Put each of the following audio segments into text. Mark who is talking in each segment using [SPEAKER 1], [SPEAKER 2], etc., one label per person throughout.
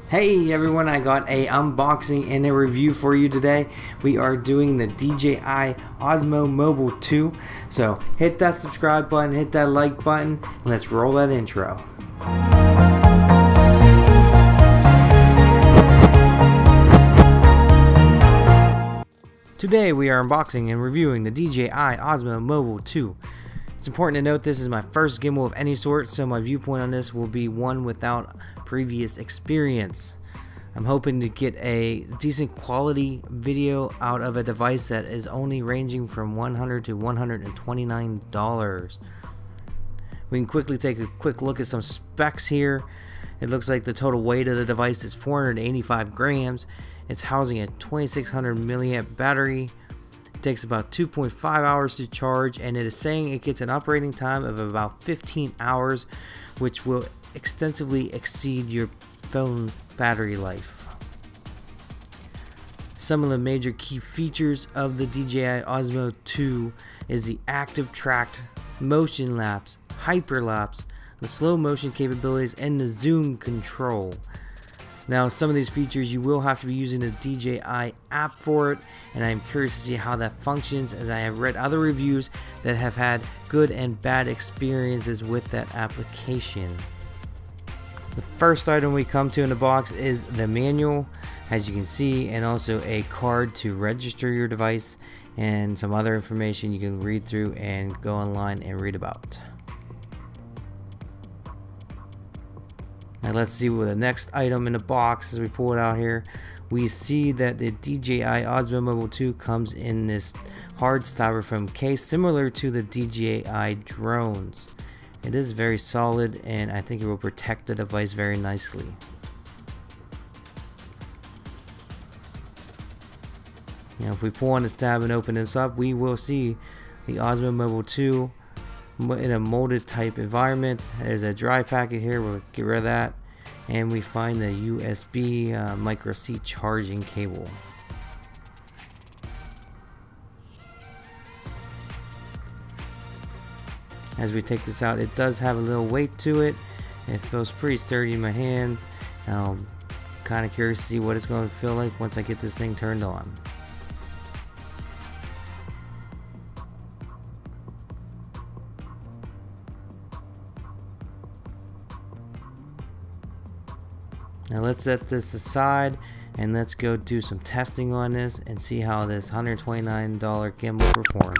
[SPEAKER 1] Hey everyone, I got a unboxing and a review for you today. We are doing the DJI Osmo Mobile 2. So hit that subscribe button, hit that like button, and let's roll that intro. Today we are unboxing and reviewing the DJI Osmo Mobile 2. It's important to note this is my first gimbal of any sort, so my viewpoint on this will be one without previous experience. I'm hoping to get a decent quality video out of a device that is only ranging from $100 to $129. We can quickly take a quick look at some specs here. It looks like the total weight of the device is 485 grams. It's housing a 2600 milliamp battery. It takes about 2.5 hours to charge, and it is saying it gets an operating time of about 15 hours, which will extensively exceed your phone battery life. Some of the major key features of the DJI Osmo 2 is the active tracked motion lapse, hyperlapse, the slow motion capabilities, and the zoom control. Now, some of these features you will have to be using the DJI app for it, and I'm curious to see how that functions, as I have read other reviews that have had good and bad experiences with that application. The first item we come to in the box is the manual, as you can see, and also a card to register your device and some other information you can read through and go online and read about. Now let's see what the next item in the box, as we pull it out here. We see that the DJI Osmo Mobile 2 comes in this hard styrofoam case similar to the DJI drones. It is very solid, and I think it will protect the device very nicely. Now if we pull on this tab and open this up, we will see the Osmo Mobile 2 in a molded type environment. There's a dry packet here, we'll get rid of that, and we find the USB micro C charging cable. As we take this out, it does have a little weight to it. It feels pretty sturdy in my hands. I'm kind of curious to see what it's going to feel like once I get this thing turned on. Now let's set this aside and let's go do some testing on this and see how this $129 gimbal performs.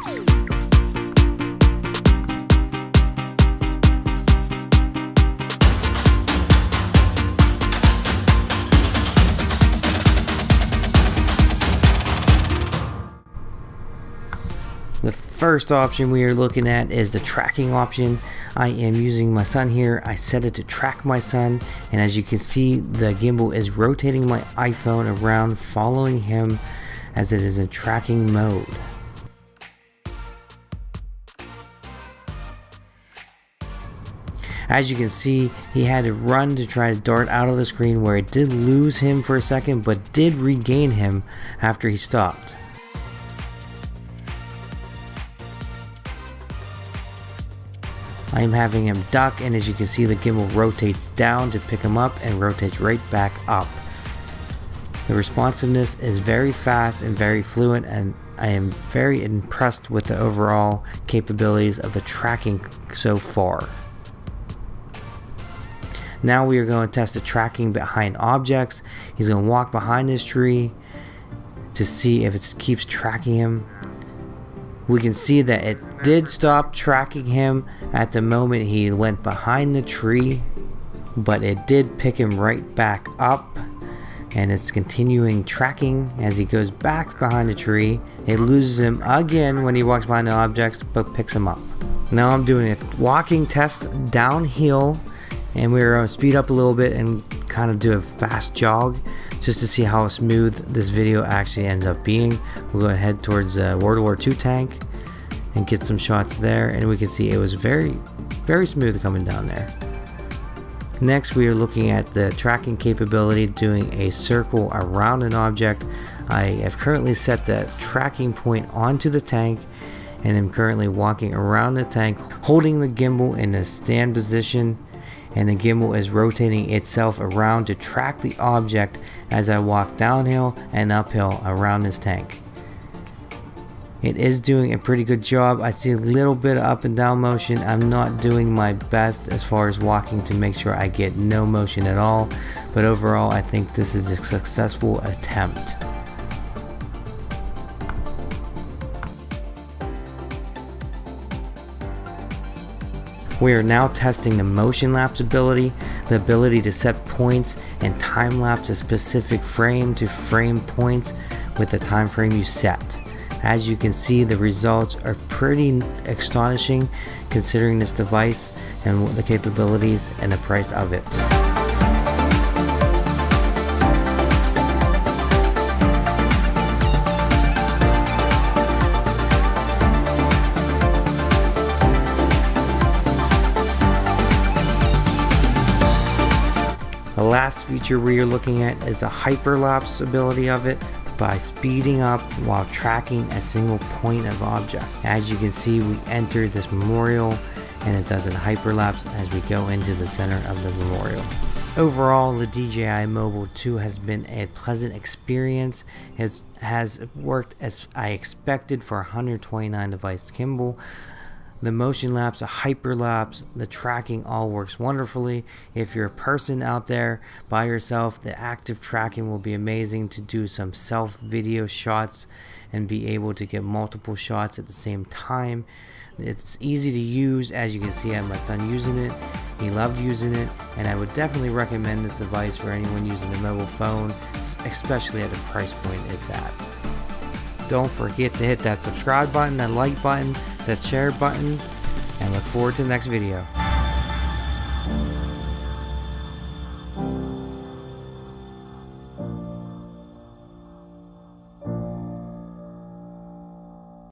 [SPEAKER 1] The first option we are looking at is the tracking option. I am using my son here. I set it to track my son, and as you can see, the gimbal is rotating my iPhone around, following him as it is in tracking mode. As you can see, he had to run to try to dart out of the screen, where it did lose him for a second, but did regain him after he stopped. I am having him duck, and as you can see, the gimbal rotates down to pick him up and rotates right back up. The responsiveness is very fast and very fluent, and I am very impressed with the overall capabilities of the tracking so far. Now we are going to test the tracking behind objects. He's going to walk behind this tree to see if it keeps tracking him. We can see that it did stop tracking him at the moment he went behind the tree, but it did pick him right back up, and it's continuing tracking as he goes back behind the tree. It loses him again when he walks behind the objects, but picks him up. Now I'm doing a walking test downhill, and we're going to speed up a little bit and kind of do a fast jog just to see how smooth this video actually ends up being. We're going to head towards World War II tank and get some shots there, and we can see it was very smooth coming down there. Next, we are looking at the tracking capability, doing a circle around an object. I have currently set the tracking point onto the tank, and am currently walking around the tank, holding the gimbal in a stand position, and the gimbal is rotating itself around to track the object as I walk downhill and uphill around this tank. It is doing a pretty good job. I see a little bit of up and down motion. I'm not doing my best as far as walking to make sure I get no motion at all, but overall I think this is a successful attempt. We are now testing the motion lapse ability, the ability to set points and time lapse a specific frame to frame points with the time frame you set. As you can see, the results are pretty astonishing considering this device and the capabilities and the price of it. The last feature we are looking at is the hyperlapse ability of it by speeding up while tracking a single point of object. As you can see, we enter this memorial and it does a hyperlapse as we go into the center of the memorial. Overall, the DJI Mobile 2 has been a pleasant experience. It has worked as I expected for a 129 device gimbal. The motion lapse, the hyperlapse, the tracking all works wonderfully. If you're a person out there by yourself, the active tracking will be amazing to do some self video shots and be able to get multiple shots at the same time. It's easy to use. As you can see, I have my son using it. He loved using it, and I would definitely recommend this device for anyone using a mobile phone, especially at the price point it's at. Don't forget to hit that subscribe button, that like button, that share button, and look forward to the next video.